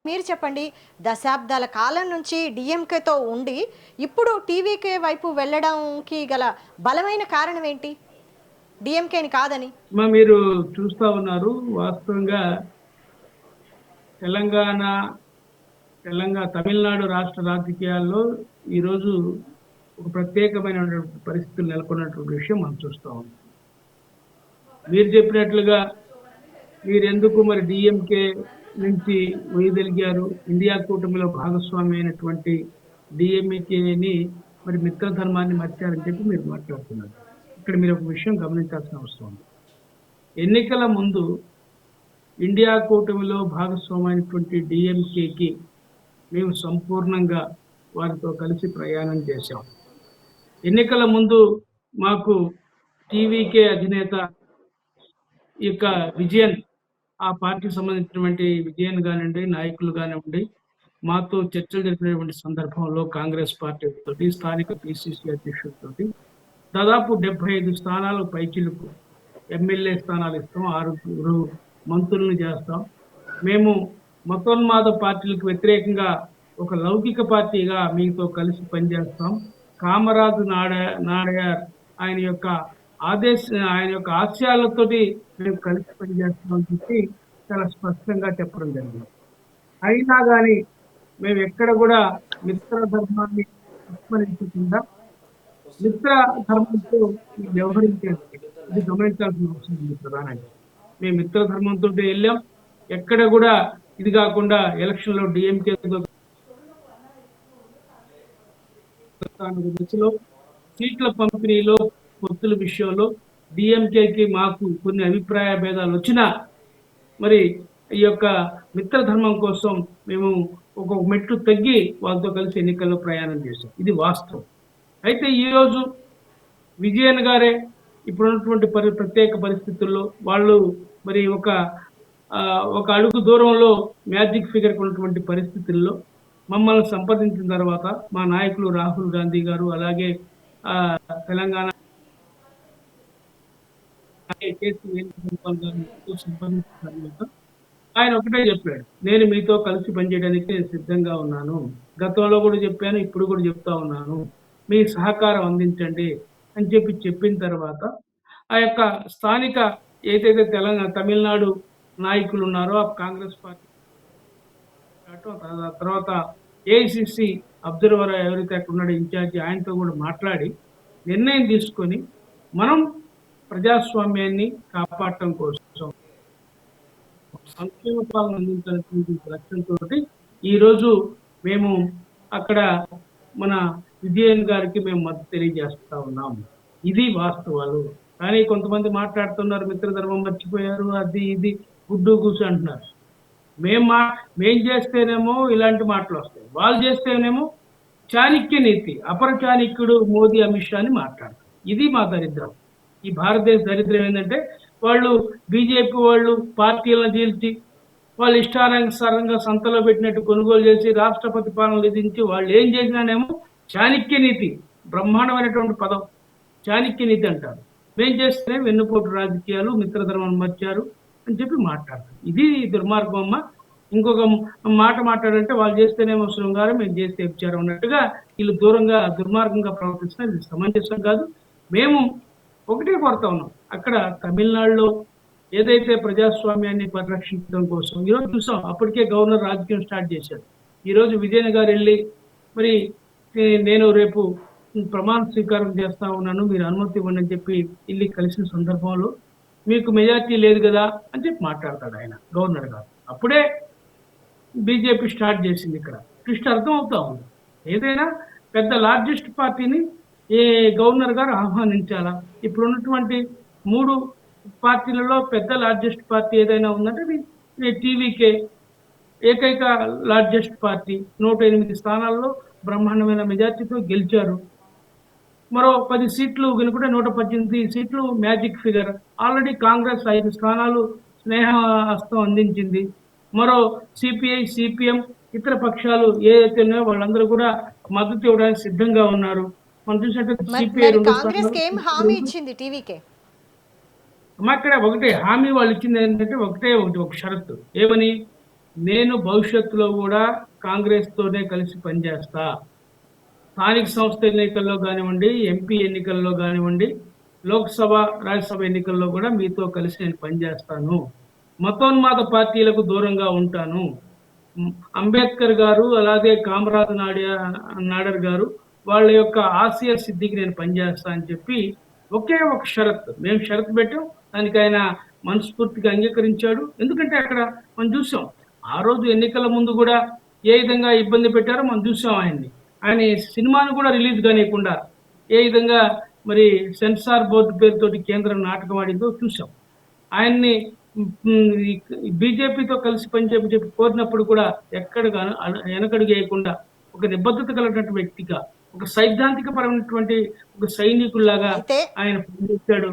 మీరు చెప్పండి, దశాబ్దాల కాలం నుంచి డిఎంకేతో ఉండి ఇప్పుడు టీవీకే వైపు వెళ్ళడానికి గల బలమైన కారణం ఏంటి? డిఎంకేని కాదని. మీరు చూస్తా ఉన్నారు వాస్తవంగా తెలంగాణ తమిళనాడు రాష్ట్ర రాజకీయాల్లో ఈరోజు ఒక ప్రత్యేకమైనటువంటి పరిస్థితులు నెలకొన్నటువంటి విషయం మనం చూస్తా ఉన్నాం. మీరు చెప్పినట్లుగా మీరు ఎందుకు మరి డిఎంకే నుంచి వైదొలిగారు, ఇండియా కూటమిలో భాగస్వామి అయినటువంటి డిఎంకేని మరి మిత్రధర్మాన్ని మర్చారని చెప్పి మీరు మాట్లాడుతున్నారు. ఇక్కడ మీరు ఒక విషయం గమనించాల్సిన అవసరం ఉంది. ఎన్నికల ముందు ఇండియా కూటమిలో భాగస్వామైనటువంటి డిఎంకేకి మేము సంపూర్ణంగా వారితో కలిసి ప్రయాణం చేశాం. ఎన్నికల ముందు మాకు టీవీకే అధినేత యొక్క విజయన్, ఆ పార్టీకి సంబంధించినటువంటి విజయన్ కానివ్వండి, నాయకులు కానివ్వండి, మాతో చర్చలు జరిపినటువంటి సందర్భంలో కాంగ్రెస్ పార్టీ తోటి, స్థానిక పిసిసి అధ్యక్షుడితోటి దాదాపు 75 స్థానాలు పైచిలుకు ఎమ్మెల్యే స్థానాలు ఇస్తాం, 6 మంత్రులను చేస్తాం. మేము మతోన్మాద పార్టీలకు వ్యతిరేకంగా ఒక లౌకిక పార్టీగా మీతో కలిసి పనిచేస్తాం. కామరాజు నాడయార్ ఆయన యొక్క ఆశయాలతోటి మేము కలిసి పనిచేస్తామని చెప్పి చాలా స్పష్టంగా చెప్పడం జరిగింది. అయినా కానీ మేము ఎక్కడ కూడా మిత్ర ధర్మాన్ని విస్మరించకుండా మిత్ర ధర్మంతో వ్యవహరించేది, ఇది గమనించాల్సిన అవసరం ఉంది ప్రధానంగా. మేము మిత్ర ధర్మంతో వెళ్ళాం. ఎక్కడ కూడా ఇది కాకుండా ఎలక్షన్ లో డిఎంకే దశలో సీట్ల పంపిణీలో పొత్తుల విషయంలో డిఎంకేకి మాకు కొన్ని అభిప్రాయ భేదాలు వచ్చినా మరి ఈ యొక్క మిత్రధర్మం కోసం మేము ఒక మెట్టు తగ్గి వాళ్ళతో కలిసి ఎన్నికల్లో ప్రయాణం చేశాం. ఇది వాస్తవం. అయితే ఈరోజు విజయన్ గారే ఇప్పుడున్నటువంటి ప్రత్యేక పరిస్థితుల్లో వాళ్ళు మరి ఒక అడుగు దూరంలో మ్యాజిక్ ఫిగర్ ఉన్నటువంటి పరిస్థితుల్లో మమ్మల్ని సంప్రదించిన తర్వాత మా నాయకులు రాహుల్ గాంధీ గారు, అలాగే తెలంగాణ ఆయన ఒకటే చెప్పాడు, నేను మీతో కలిసి పనిచేయడానికి నేను సిద్ధంగా ఉన్నాను. గతంలో కూడా చెప్పాను, ఇప్పుడు కూడా చెప్తా ఉన్నాను, మీ సహకారం అందించండి అని చెప్పిన తర్వాత ఆ యొక్క స్థానిక ఏదైతే తమిళనాడు నాయకులు ఉన్నారో ఆ కాంగ్రెస్ పార్టీ తర్వాత ఏఐసిసి అబ్జర్వర్ ఎవరైతే అక్కడ ఉన్నాడో ఇన్ఛార్జి, ఆయనతో కూడా మాట్లాడి నిర్ణయం తీసుకొని మనం ప్రజాస్వామ్యాన్ని కాపాడటం కోసం, సంక్షేమ పాలన అందించాల్సిన లక్ష్యంతో ఈరోజు మేము అక్కడ మన విజయన్ గారికి మేము మద్దతు తెలియజేస్తా ఉన్నాం. ఇది వాస్తవాలు. కానీ కొంతమంది మాట్లాడుతున్నారు, మిత్రధర్మం మర్చిపోయారు, అది ఇది గుడ్డు కూసు అంటున్నారు. మేం చేస్తేనేమో ఇలాంటి మాటలు వస్తాయి, వాళ్ళు చేస్తేనేమో చాణక్య నీతి, అపర చాణక్యుడు మోదీ అమిత్ షా అని మాట్లాడతారు. ఇది మా దరిద్రం. ఈ భారతదేశ దరిద్రం ఏంటంటే వాళ్ళు బీజేపీ వాళ్ళు పార్టీలను చీల్చి వాళ్ళు ఇష్టానుసారంగా సంతలో పెట్టినట్టు కొనుగోలు చేసి రాష్ట్రపతి పాలన విధించి వాళ్ళు ఏం చేసినానేమో చాణక్య నీతి, బ్రహ్మాండమైనటువంటి పదం చాణక్య నీతి అంటారు. మేం చేస్తేనే వెన్నుపోటు రాజకీయాలు, మిత్రధర్మం మర్చారు అని చెప్పి మాట్లాడతారు. ఇది దుర్మార్గం అమ్మ. ఇంకొక మాట మాట్లాడంటే వాళ్ళు చేస్తేనేమో శృంగారం, మేము చేస్తే విచారం అన్నట్టుగా వీళ్ళు దుర్మార్గంగా ప్రవర్తిస్తున్నారు. ఇది సమంజసం కాదు. మేము ఒకటే కోరుతా ఉన్నాం, అక్కడ తమిళనాడులో ఏదైతే ప్రజాస్వామ్యాన్ని పరిరక్షించడం కోసం ఈరోజు చూసాం, అప్పటికే గవర్నర్ రాజకీయం స్టార్ట్ చేశారు. ఈరోజు విజయన్ గారు వెళ్ళి మరి నేను రేపు ప్రమాణ స్వీకారం చేస్తా ఉన్నాను, మీరు అనుమతి ఇవ్వండి అని చెప్పి వెళ్ళి కలిసిన సందర్భంలో మీకు మెజార్టీ లేదు కదా అని చెప్పి మాట్లాడతాడు ఆయన, గవర్నర్ గారు. అప్పుడే బీజేపీ స్టార్ట్ చేసింది. ఇక్కడ ట్విస్ట్ అర్థం అవుతా ఉంది. ఏదైనా పెద్ద లార్జెస్ట్ పార్టీని గవర్నర్ గారు ఆహ్వానించాలా? ఇప్పుడు ఉన్నటువంటి 3 పార్టీలలో పెద్ద లార్జెస్ట్ పార్టీ ఏదైనా ఉందంటే టీవీకే ఏకైక లార్జెస్ట్ పార్టీ. 108 స్థానాల్లో బ్రహ్మాండమైన మెజార్టీతో గెలిచారు. మరో 10 సీట్లు గెలుపుకుంటే 118 సీట్లు మ్యాజిక్ ఫిగర్. ఆల్రెడీ కాంగ్రెస్ 5 స్థానాలు స్నేహహస్తం అందించింది. మరో సిపిఐ, సిపిఎం, ఇతర పక్షాలు ఏదైతే ఉన్నాయో వాళ్ళందరూ కూడా మద్దతు ఇవ్వడానికి సిద్ధంగా ఉన్నారు. మనం చూసినట్టు సిపిఐ అక్కడ ఒకటే హామీ వాళ్ళు ఇచ్చింది ఏంటంటే ఒక షరతు. ఏమని? నేను భవిష్యత్తులో కూడా కాంగ్రెస్ తోనే కలిసి పనిచేస్తా. స్థానిక సంస్థ ఎన్నికల్లో కానివ్వండి, ఎంపీ ఎన్నికల్లో కానివ్వండి, లోక్సభ, రాజ్యసభ ఎన్నికల్లో కూడా మీతో కలిసి నేను పనిచేస్తాను. మతోన్మాద పార్టీలకు దూరంగా ఉంటాను. అంబేద్కర్ గారు, అలాగే కామరాజ్ నాడర్ గారు వాళ్ళ యొక్క ఆశయ సిద్ధికి నేను పనిచేస్తా అని చెప్పి ఒకే ఒక షరత్ మేము షరతు పెట్టాం. దానికి ఆయన మనస్ఫూర్తిగా అంగీకరించాడు. ఎందుకంటే అక్కడ మనం చూసాం, ఆ రోజు ఎన్నికల ముందు కూడా ఏ విధంగా ఇబ్బంది పెట్టారో మనం చూసాం ఆయన్ని. ఆయన సినిమాను కూడా రిలీజ్ కానియకుండా ఏ విధంగా మరి సెన్సార్ బోర్డు పేరుతోటి కేంద్రం నాటకం ఆడిందో చూసాం. ఆయన్ని బీజేపీతో కలిసి పనిచేయమని చెప్పి కోరినప్పుడు కూడా ఎక్కడికి వెనకడుగు వేయకుండా ఒక నిబద్ధత కలిగినటువంటి వ్యక్తిగా, ఒక సైద్ధాంతిక పరమైనటువంటి ఒక సైనికుల్లాగా అయితే ఆయన పనిచేశాడు.